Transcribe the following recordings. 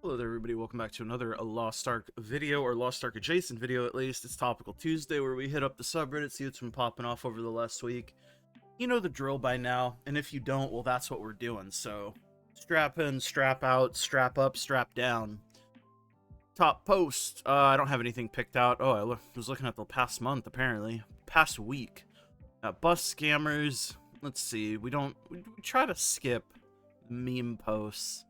Hello there, everybody. Welcome back to another Lost Ark video, or Lost Ark adjacent video at least. It's Topical Tuesday, where we hit up the subreddit, see what's been popping off over the last week. You know the drill by now, and if you don't, well, that's what we're doing. So, strap in, strap out, strap up, strap down. Top post. I don't have anything picked out. Oh, I was looking at the past month, apparently. Past week. Bus scammers. Let's see. We try to skip meme posts.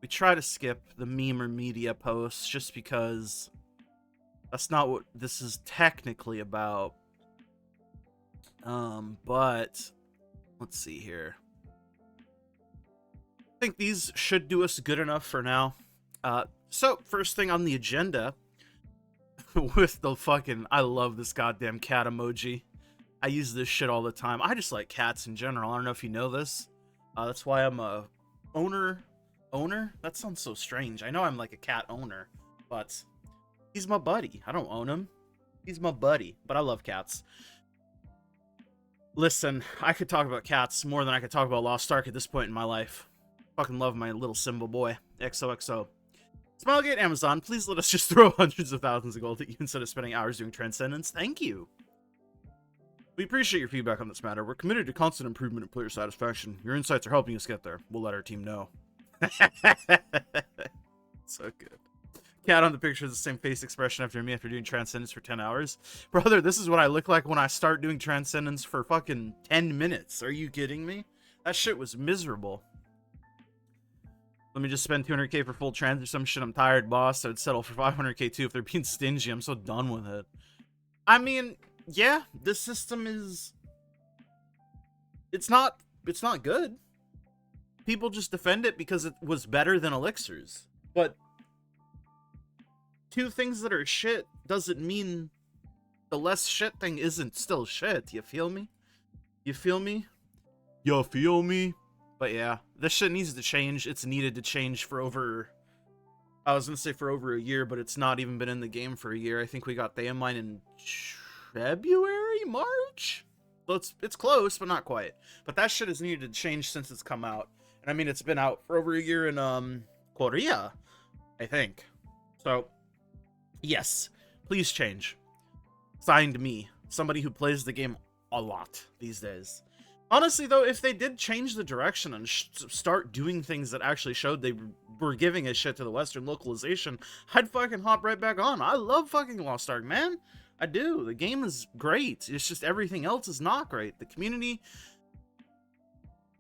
We try to skip the meme or media posts just because that's not what this is technically about. But let's see here. I think these should do us good enough for now. So first thing on the agenda with the fucking, I love this goddamn cat emoji. I use this shit all the time. I just like cats in general. I don't know if you know this. That's why I'm a owner? That sounds so strange. I know I'm like a cat owner, but he's my buddy. I don't own him. He's my buddy, but I love cats. Listen, I could talk about cats more than I could talk about Lost Ark at this point in my life. Fucking love my little Simba boy. XOXO. Smilegate Amazon, please let us just throw hundreds of thousands of gold at you instead of spending hours doing Transcendence. Thank you. We appreciate your feedback on this matter. We're committed to constant improvement and player satisfaction. Your insights are helping us get there. We'll let our team know. So good. Cat on the picture has the same face expression after doing Transcendence for 10 hours. Brother, this is what I look like when I start doing Transcendence for fucking 10 minutes. Are you kidding me? That shit was miserable. Let me just spend 200k for full trans or some shit. I'm tired, boss. I'd settle for 500k too if they're being stingy. I'm so done with it. I mean, yeah, this system is... It's not good. People just defend it because it was better than elixirs. But two things that are shit doesn't mean the less shit thing isn't still shit. You feel me? You feel me? You feel me? But yeah, this shit needs to change. It's needed to change for over... I was going to say for over a year, but it's not even been in the game for a year. I think we got Theamine in February? March? So it's close, but not quite. But that shit has needed to change since it's come out. And I mean, it's been out for over a year in, Korea, I think. So, yes, please change. Signed me, somebody who plays the game a lot these days. Honestly, though, if they did change the direction and start doing things that actually showed they were giving a shit to the Western localization, I'd fucking hop right back on. I love fucking Lost Ark, man. I do. The game is great. It's just everything else is not great. The community...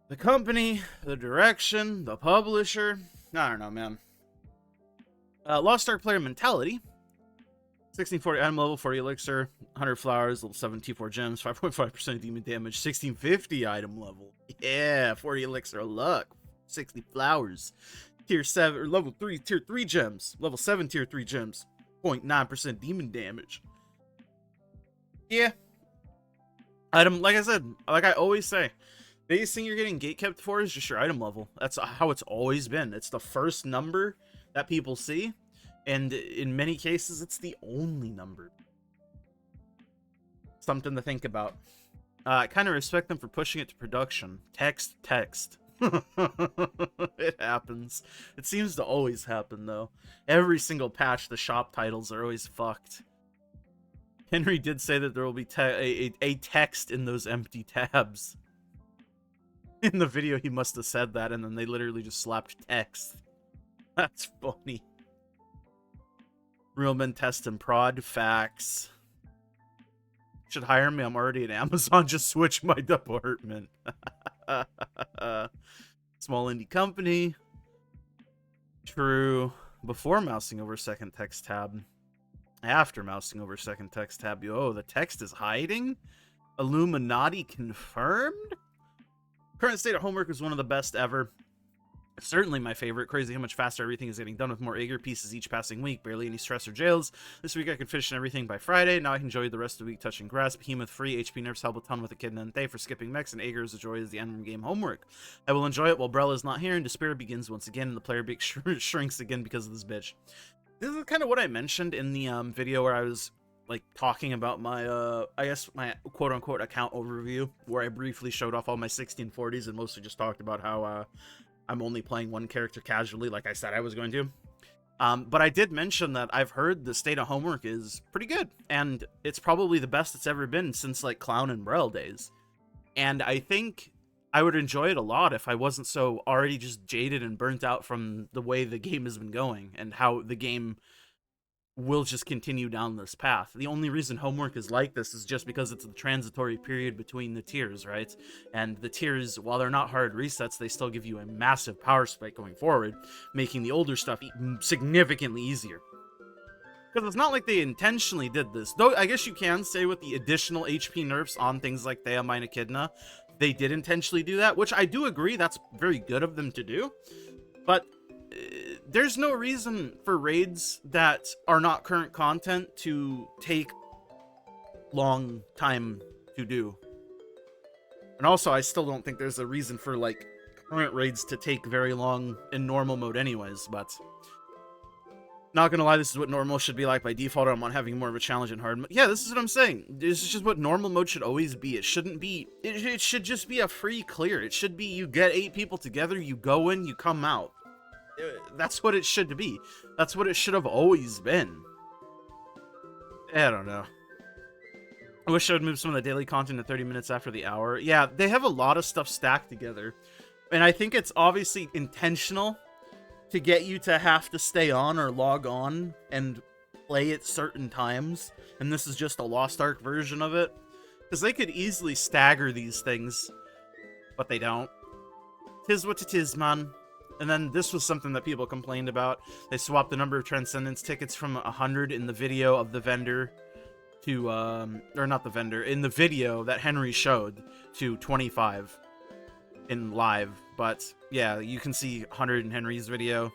The company, the direction, the publisher, I don't know, man. Lost Ark player mentality. 1640 item level, 40 elixir, 100 flowers, level 7 T4 gems, 5.5% demon damage, 1650 item level. Yeah, 40 elixir of luck, 60 flowers. Tier 7, or level 3, tier 3 gems, level 7 tier 3 gems, 0.9% demon damage. Yeah. Item, like I said, like I always say, biggest thing you're getting gatekept for is just your item level. That's how it's always been. It's the first number that people see, and in many cases, it's the only number. Something to think about. I kind of respect them for pushing it to production. Text. It happens. It seems to always happen, though. Every single patch, the shop titles are always fucked. Henry did say that there will be a text in those empty tabs. In the video, he must have said that, and then they literally just slapped text. That's funny. Real men test and prod. Facts. Should hire me. I'm already at Amazon. Just switch my department. Small indie company. True. Before mousing over second text tab. After mousing over second text tab. Oh, the text is hiding? Illuminati confirmed? Current state of homework is one of the best ever. Certainly my favorite. Crazy how much faster everything is getting done with more Aegir pieces each passing week. Barely any stress or jails. This week I could finish everything by Friday. Now I can enjoy the rest of the week touching grass. Behemoth free. HP nerfs help a ton with Echidnante for skipping mechs, and Aegir is a joy as the end game homework. I will enjoy it while Brella is not here, and despair begins once again, and the player shrinks again because of this bitch. This is kind of what I mentioned in the video where I was like talking about my I guess my quote-unquote account overview, where I briefly showed off all my 1640s and mostly just talked about how I'm only playing one character casually, like I said I was going to. But I did mention that I've heard the state of homework is pretty good, and it's probably the best it's ever been since, like, Clown and Braille days. And I think I would enjoy it a lot if I wasn't so already just jaded and burnt out from the way the game has been going, and how the game will just continue down this path. The only reason homework is like this is just because it's the transitory period between the tiers, right? And the tiers, while they're not hard resets, they still give you a massive power spike going forward, making the older stuff significantly easier. Because it's not like they intentionally did this. Though I guess you can say with the additional HP nerfs on things like Thea Mine Echidna, they did intentionally do that, which I do agree that's very good of them to do. But there's no reason for raids that are not current content to take long time to do. And also, I still don't think there's a reason for, like, current raids to take very long in normal mode anyways, but not gonna lie, this is what normal should be like by default. I'm on having more of a challenge in hard mode. Yeah, this is what I'm saying. This is just what normal mode should always be. It shouldn't be, it should just be a free clear. It should be you get 8 people together, you go in, you come out. That's what it should be. That's what it should have always been. I don't know. I wish I would move some of the daily content to 30 minutes after the hour. Yeah, they have a lot of stuff stacked together. And I think it's obviously intentional to get you to have to stay on or log on and play at certain times. And this is just a Lost Ark version of it. Because they could easily stagger these things. But they don't. Tis what it is, man. And then this was something that people complained about. They swapped the number of Transcendence tickets from 100 in the video of the vendor to, or not the vendor, in the video that Henry showed to 25 in live. But yeah, you can see 100 in Henry's video.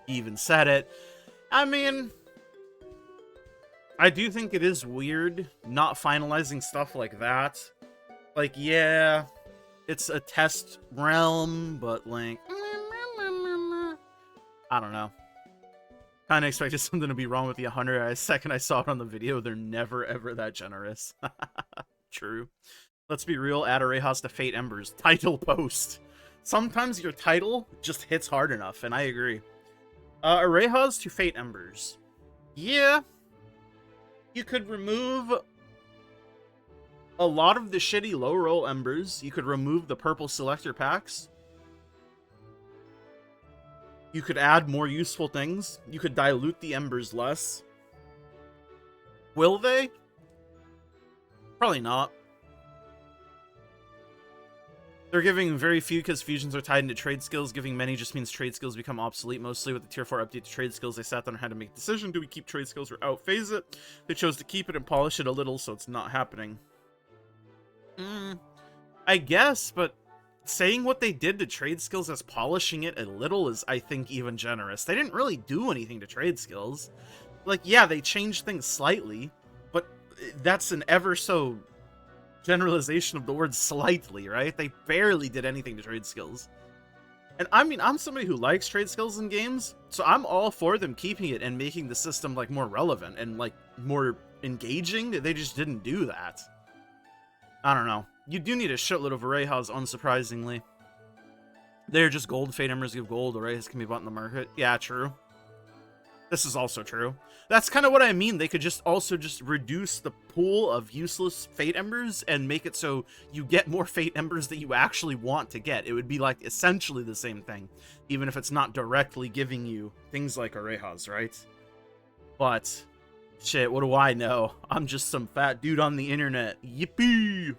He even said it. I mean, I do think it is weird not finalizing stuff like that. Like, yeah, it's a test realm, but like, I don't know. Kind of expected something to be wrong with the 100. The second I saw it on the video, they're never ever that generous. True. Let's be real, add Arehas to Fate Embers. Title post. Sometimes your title just hits hard enough, and I agree. Arehas to Fate Embers. Yeah. You could remove a lot of the shitty low roll embers. You could remove the purple selector packs. You could add more useful things. You could dilute the embers less. Will they? Probably not. They're giving very few because fusions are tied into trade skills. Giving many just means trade skills become obsolete. Mostly with the tier 4 update to trade skills, they sat down and had to make a decision. Do we keep trade skills or outphase it? They chose to keep it and polish it a little, so it's not happening. I guess, but saying what they did to trade skills as polishing it a little is, I think, even generous. They didn't really do anything to trade skills. Like, yeah, they changed things slightly, but that's an ever so generalization of the word slightly, right? They barely did anything to trade skills. And I mean, I'm somebody who likes trade skills in games, so I'm all for them keeping it and making the system, like, more relevant and, like, more engaging. They just didn't do that. I don't know. You do need a shitload of Arehas, unsurprisingly. They're just gold. Fate Embers give gold. Arehas can be bought in the market. Yeah, true. This is also true. That's kind of what I mean. They could just also just reduce the pool of useless Fate Embers and make it so you get more Fate Embers that you actually want to get. It would be like essentially the same thing, even if it's not directly giving you things like Arehas, right? But shit, what do I know? I'm just some fat dude on the internet. Yippee!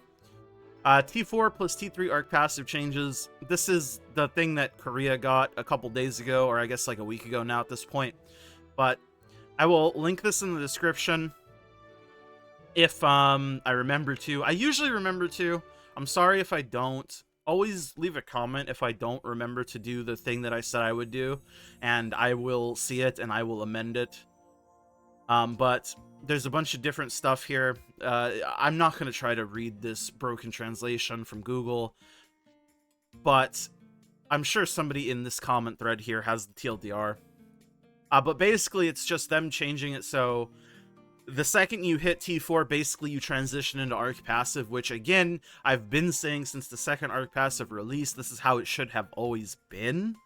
T4 plus T3 arc passive changes. This is the thing that Korea got a couple days ago, or I guess like a week ago now at this point. But I will link this in the description if I remember to. I usually remember to. I'm sorry if I don't. Always leave a comment if I don't remember to do the thing that I said I would do, and I will see it and I will amend it. But there's a bunch of different stuff here. I'm not going to try to read this broken translation from Google, but I'm sure somebody in this comment thread here has the TLDR. But basically, it's just them changing it so The second you hit T4, basically you transition into Arc Passive, which again, I've been saying since the second Arc Passive release, this is how it should have always been.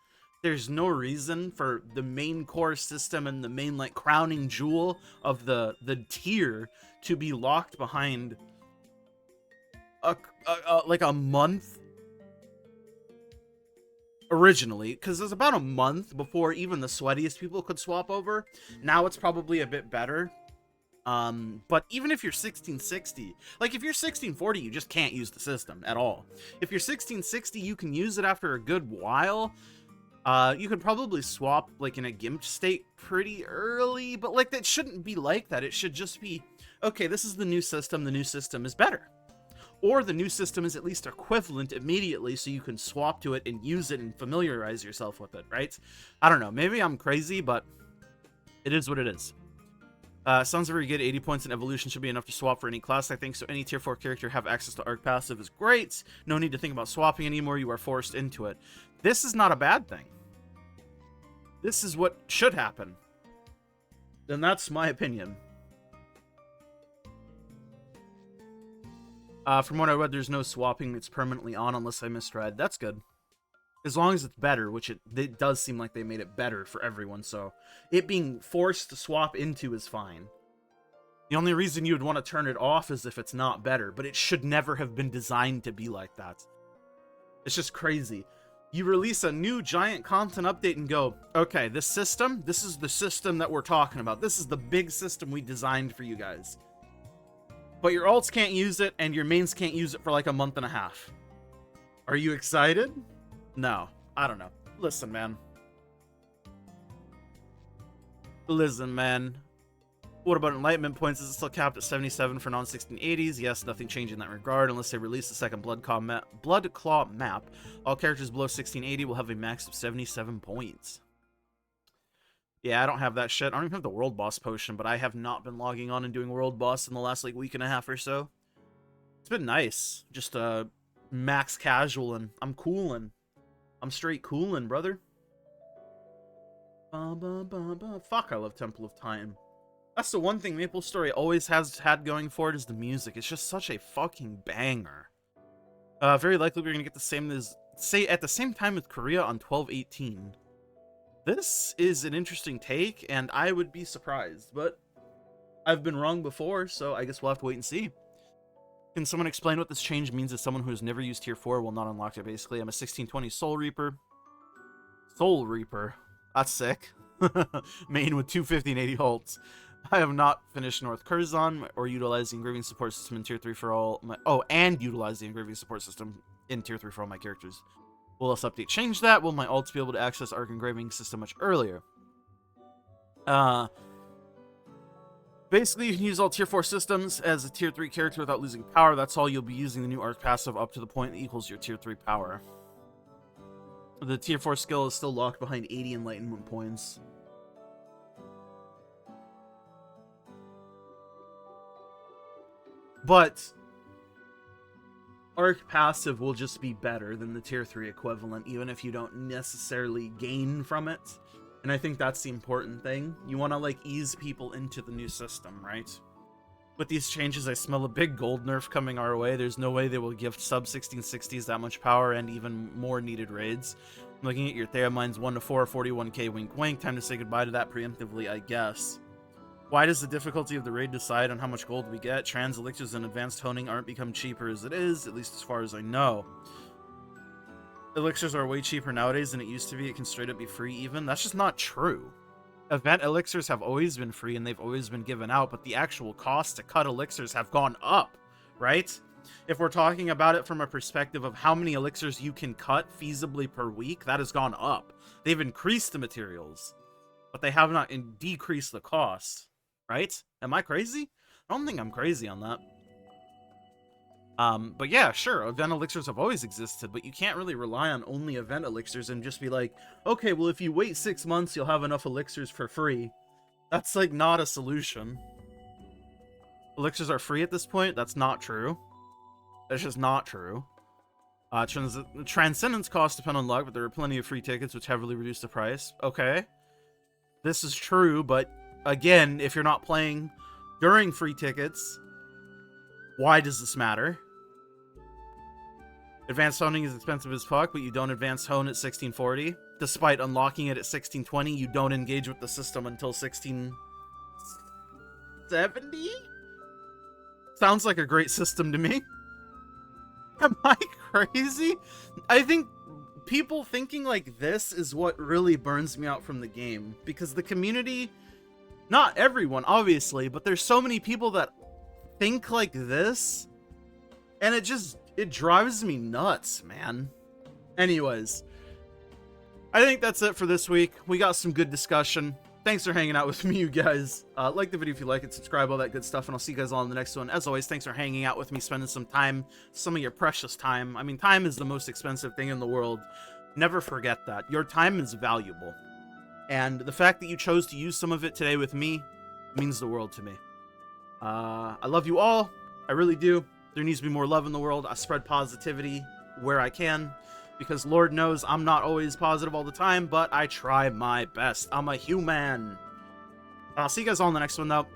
There's no reason for the main core system and the main, like, crowning jewel of the tier to be locked behind like a month originally, because it was about a month before even the sweatiest people could swap over. Now it's probably a bit better. But even if you're 1660, like if you're 1640, you just can't use the system at all. If you're 1660, you can use it after a good while. You could probably swap like in a gimped state pretty early, but like that shouldn't be like that. It should just be, okay, this is the new system is better. Or the new system is at least equivalent immediately, so you can swap to it and use it and familiarize yourself with it, right? I don't know, maybe I'm crazy, but it is what it is. Sounds very good. 80 points in evolution should be enough to swap for any class, I think, so any tier 4 character have access to Arc Passive is great. No need to think about swapping anymore, you are forced into it. This is not a bad thing. This is what should happen. And that's my opinion. From what I read, there's no swapping. It's permanently on unless I misread. That's good. As long as it's better, which it does seem like they made it better for everyone, so it being forced to swap into is fine. The only reason you would want to turn it off is if it's not better, but it should never have been designed to be like that. It's just crazy. You release a new giant content update and go, okay, this is the system that we're talking about. This is the big system we designed for you guys. But your alts can't use it, and your mains can't use it for like a month and a half. Are you excited? No, I don't know. Listen, man. Listen, man. What about enlightenment points? Is it still capped at 77 for non-1680s? Yes, nothing changed in that regard unless they release the second Blood Claw map. All characters below 1680 will have a max of 77 points. Yeah, I don't have that shit. I don't even have the World Boss potion, but I have not been logging on and doing World Boss in the last, like, week and a half or so. It's been nice. Just, max casual, and I'm coolin'. I'm straight coolin', brother. Fuck, I love Temple of Time. That's the one thing Maple Story always has had going for it is the music. It's just such a fucking banger. Very likely we're gonna get the same as, say, at the same time with Korea on 12/18. This is an interesting take, and I would be surprised, but I've been wrong before, so I guess we'll have to wait and see. Can someone explain what this change means as someone who has never used Tier 4 will not unlock it, basically? I'm a 1620 Soul Reaper. Soul Reaper. That's sick. Main with 250 and 80 ults. I have not finished North Curzon or utilized the engraving support system in Tier 3 for all my... Oh, and utilize the engraving support system in Tier 3 for all my characters. Will this update change that? Will my alts be able to access Arc engraving system much earlier? Basically, you can use all Tier 4 systems as a Tier 3 character without losing power. That's all. You'll be using the new Arc passive up to the point that equals your Tier 3 power. The Tier 4 skill is still locked behind 80 enlightenment points. But Arc passive will just be better than the Tier 3 equivalent, even if you don't necessarily gain from it. And I think that's the important thing. You want to, like, ease people into the new system, right? With these changes, I smell a big gold nerf coming our way. There's no way they will gift sub-1660s that much power and even more needed raids. I'm looking at your Theramines 1 to 4, 41k, wink wink. Time to say goodbye to that preemptively, I guess. Why does the difficulty of the raid decide on how much gold we get? Trans elixirs and advanced honing aren't become cheaper as it is, at least as far as I know. Elixirs are way cheaper nowadays than it used to be. It can straight up be free even. That's just not true. Event elixirs have always been free and they've always been given out, but the actual cost to cut elixirs have gone up, right? If we're talking about it from a perspective of how many elixirs you can cut feasibly per week, that has gone up. They've increased the materials, but they have not decreased the cost. Right? Am I crazy? I don't think I'm crazy on that. But yeah, sure, event elixirs have always existed, but you can't really rely on only event elixirs and just be like, okay, well, if you wait 6 months, you'll have enough elixirs for free. That's, like, not a solution. Elixirs are free at this point? That's not true. That's just not true. Transcendence costs depend on luck, but there are plenty of free tickets which heavily reduce the price. Okay. This is true, but... Again, if you're not playing during free tickets. Why does this matter? Advanced honing is expensive as fuck, but you don't advance hone at 1640. Despite unlocking it at 1620, you don't engage with the system until 1670? Sounds like a great system to me. Am I crazy? I think people thinking like this is what really burns me out from the game. Because the community, not everyone, obviously, but there's so many people that think like this. And it drives me nuts, man. Anyways, I think that's it for this week. We got some good discussion. Thanks for hanging out with me, you guys. Like the video if you like it, subscribe, all that good stuff, and I'll see you guys all in the next one. As always, thanks for hanging out with me, spending some time, some of your precious time. I mean, time is the most expensive thing in the world. Never forget that. Your time is valuable. And the fact that you chose to use some of it today with me means the world to me. I love you all. I really do. There needs to be more love in the world. I spread positivity where I can. Because Lord knows I'm not always positive all the time, but I try my best. I'm a human. I'll see you guys all in the next one, though.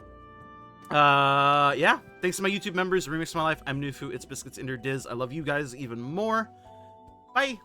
Yeah. Thanks to my YouTube members. Remix My Life. I'm Nufu. It's Biscuits Ender Diz. I love you guys even more. Bye.